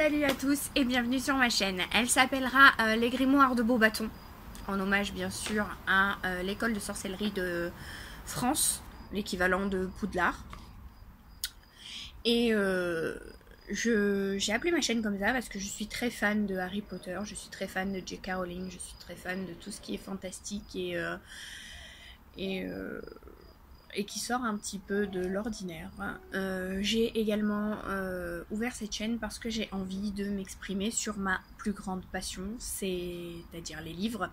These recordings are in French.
Salut à tous et bienvenue sur ma chaîne. Elle s'appellera Les Grimoires de Beaubaton, en hommage bien sûr à l'école de sorcellerie de France, l'équivalent de Poudlard. Et j'ai appelé ma chaîne comme ça parce que je suis très fan de Harry Potter, je suis très fan de J.K. Rowling, je suis très fan de tout ce qui est fantastique et qui sort un petit peu de l'ordinaire. J'ai également ouvert cette chaîne parce que j'ai envie de m'exprimer sur ma plus grande passion, c'est-à-dire les livres.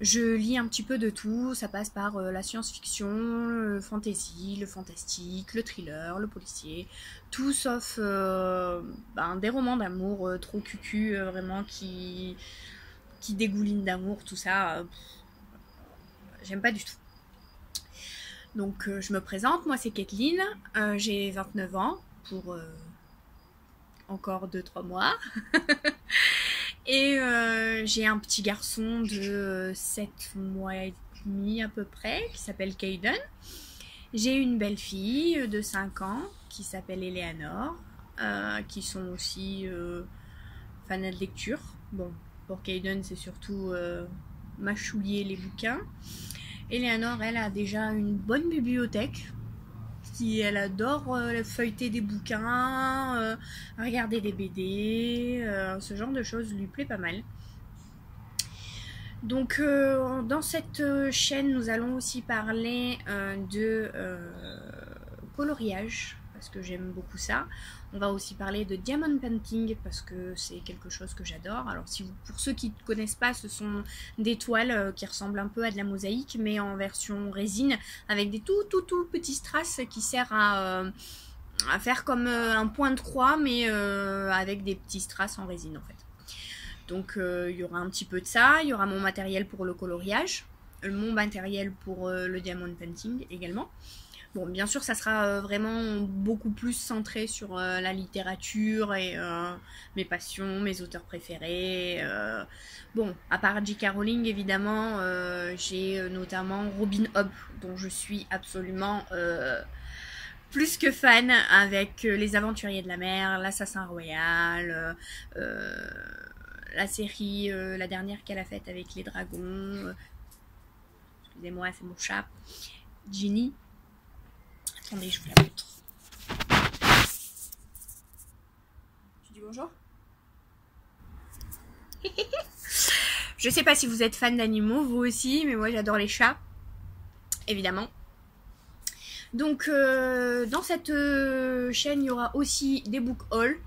Je lis un petit peu de tout, ça passe par la science-fiction, le fantasy, le fantastique, le thriller, le policier, tout sauf des romans d'amour trop cucu, vraiment qui dégoulinent d'amour, tout ça, j'aime pas du tout. Donc je me présente, moi c'est Kathleen, j'ai 29 ans pour encore 2-3 mois. Et j'ai un petit garçon de 7 mois et demi à peu près qui s'appelle Caden. J'ai une belle fille de 5 ans qui s'appelle Eleanor, qui sont aussi fans de lecture. Bon, pour Caden c'est surtout mâchouiller les bouquins. Eleanor, elle a déjà une bonne bibliothèque. Elle adore feuilleter des bouquins, regarder des BD, ce genre de choses lui plaît pas mal. Donc dans cette chaîne, nous allons aussi parler de coloriage, parce que j'aime beaucoup ça. On va aussi parler de diamond painting, parce que c'est quelque chose que j'adore. Alors pour ceux qui ne connaissent pas, ce sont des toiles qui ressemblent un peu à de la mosaïque, mais en version résine, avec des tout petits strass qui servent à faire comme un point de croix, mais avec des petits strass en résine en fait. Donc il y aura un petit peu de ça, il y aura mon matériel pour le coloriage, mon matériel pour le diamond painting également. Bon, bien sûr, ça sera vraiment beaucoup plus centré sur la littérature et mes passions, mes auteurs préférés. Bon, à part J.K. Rowling, évidemment, j'ai notamment Robin Hobb, dont je suis absolument plus que fan, avec Les Aventuriers de la Mer, L'Assassin Royal, la série, la dernière qu'elle a faite avec les dragons. Excusez-moi, c'est mon chat. Ginny. Attendez, je vous la montre. Tu dis bonjour? Je sais pas si vous êtes fan d'animaux, vous aussi, mais moi j'adore les chats, évidemment. Donc, dans cette chaîne, il y aura aussi des book hauls,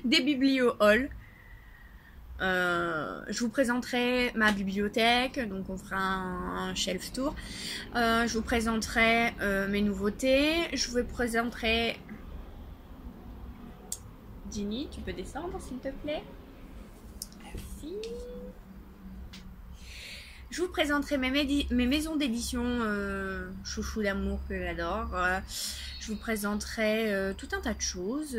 des biblio hauls. Je vous présenterai ma bibliothèque, donc on fera un shelf tour. Je vous présenterai mes nouveautés. Je vous présenterai... Ginny, tu peux descendre s'il te plaît? Merci. Je vous présenterai mes maisons d'édition chouchou d'amour que j'adore. Je vous présenterai tout un tas de choses.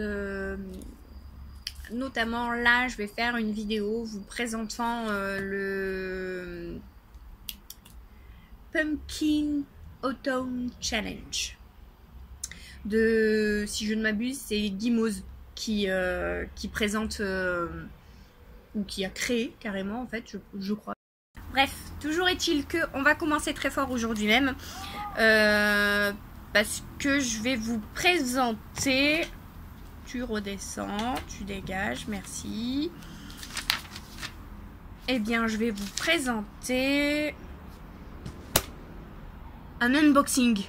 Notamment là, je vais faire une vidéo vous présentant le Pumpkin Autumn Challenge. Si je ne m'abuse, c'est Gimose qui présente ou qui a créé carrément en fait, je crois. Bref, toujours est-il que on va commencer très fort aujourd'hui même parce que je vais vous présenter. Tu redescends, tu dégages, merci. Eh bien, je vais vous présenter un unboxing.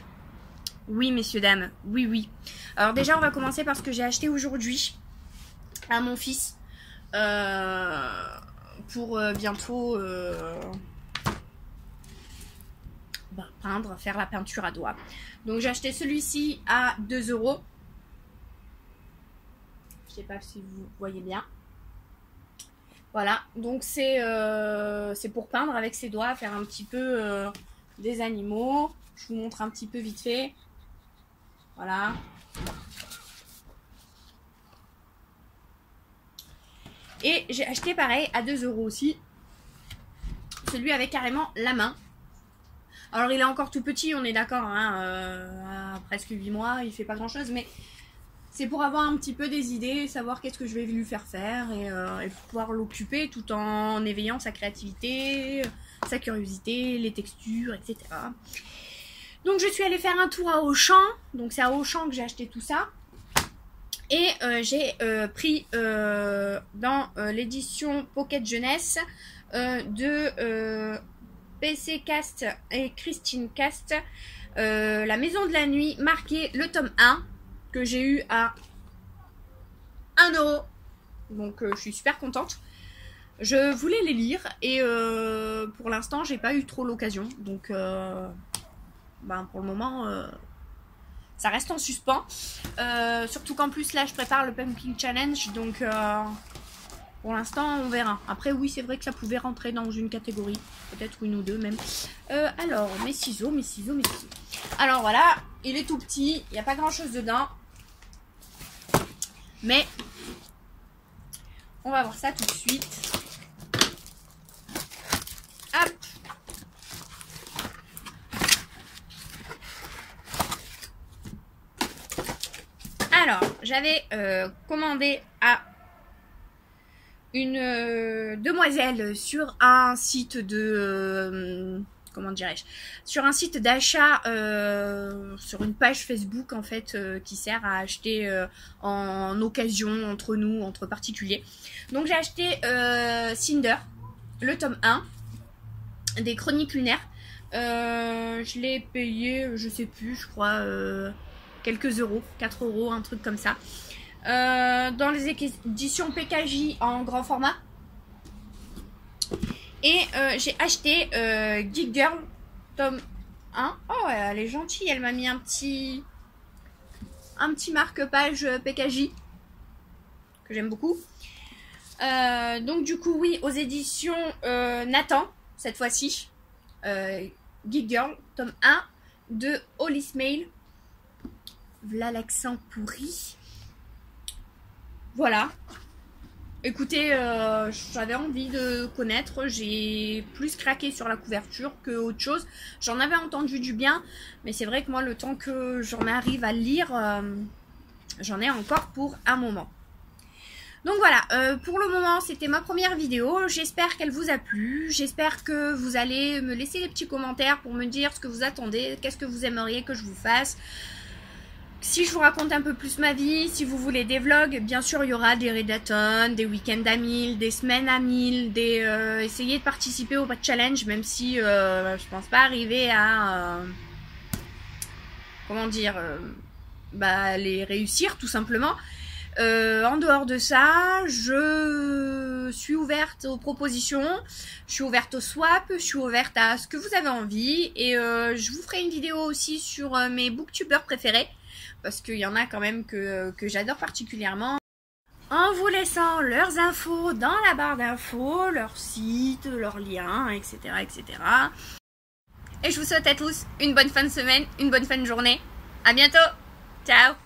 Oui, messieurs, dames, oui. Alors déjà, on va commencer par ce que j'ai acheté aujourd'hui à mon fils pour bientôt peindre, faire la peinture à doigts. Donc, j'ai acheté celui-ci à 2 €. Je sais pas si vous voyez bien. Voilà, donc c'est pour peindre avec ses doigts, faire un petit peu des animaux. Je vous montre un petit peu vite fait. Voilà. Et j'ai acheté pareil à 2 € aussi. Celui avec carrément la main. Alors il est encore tout petit, on est d'accord, hein, à presque 8 mois, il fait pas grand chose, mais C'est pour avoir un petit peu des idées, savoir qu'est-ce que je vais lui faire faire et pouvoir l'occuper tout en éveillant sa créativité, sa curiosité, les textures, etc. Donc je suis allée faire un tour à Auchan, donc c'est à Auchan que j'ai acheté tout ça. Et j'ai pris dans l'édition Pocket Jeunesse de PC Cast et Christine Cast, La Maison de la Nuit, marqué le tome 1, que j'ai eu à 1 €. Donc je suis super contente. Je voulais les lire et pour l'instant j'ai pas eu trop l'occasion. Donc pour le moment ça reste en suspens. Surtout qu'en plus là je prépare le Pumpkin Challenge. Donc pour l'instant on verra. Après oui c'est vrai que ça pouvait rentrer dans une catégorie. Peut-être une ou deux même. Alors mes ciseaux. Alors voilà, il est tout petit. Il n'y a pas grand chose dedans. Mais on va voir ça tout de suite. Hop. Alors, j'avais commandé à une demoiselle sur un site de... comment dirais-je, sur un site d'achat, sur une page Facebook en fait, qui sert à acheter en occasion entre nous, entre particuliers. Donc j'ai acheté Cinder, le tome 1 des Chroniques lunaires. Je l'ai payé, je sais plus, je crois quelques euros, 4 €, un truc comme ça. Dans les éditions PKJ en grand format. Et j'ai acheté Geek Girl tome 1. Oh, elle est gentille. Elle m'a mis un petit marque-page PKJ que j'aime beaucoup. Donc du coup, oui, aux éditions Nathan, cette fois-ci. Geek Girl tome 1 de Holly Mail. Voilà l'accent pourri. Voilà. Écoutez, j'avais envie de connaître, j'ai plus craqué sur la couverture que autre chose. J'en avais entendu du bien, mais c'est vrai que moi, le temps que j'en arrive à lire, j'en ai encore pour un moment. Donc voilà, pour le moment, c'était ma première vidéo. J'espère qu'elle vous a plu. J'espère que vous allez me laisser des petits commentaires pour me dire ce que vous attendez, qu'est-ce que vous aimeriez que je vous fasse. Si je vous raconte un peu plus ma vie, si vous voulez des vlogs, bien sûr il y aura des readathons, des week-ends à 1000, des semaines à 1000, essayez de participer au challenge, même si je pense pas arriver à comment dire, les réussir tout simplement. En dehors de ça, je suis ouverte aux propositions, je suis ouverte au swap, je suis ouverte à ce que vous avez envie et je vous ferai une vidéo aussi sur mes booktubeurs préférés. Parce qu'il y en a quand même que j'adore particulièrement. En vous laissant leurs infos dans la barre d'infos, leur site, leurs liens, etc., etc. Et je vous souhaite à tous une bonne fin de semaine, une bonne fin de journée. À bientôt. Ciao.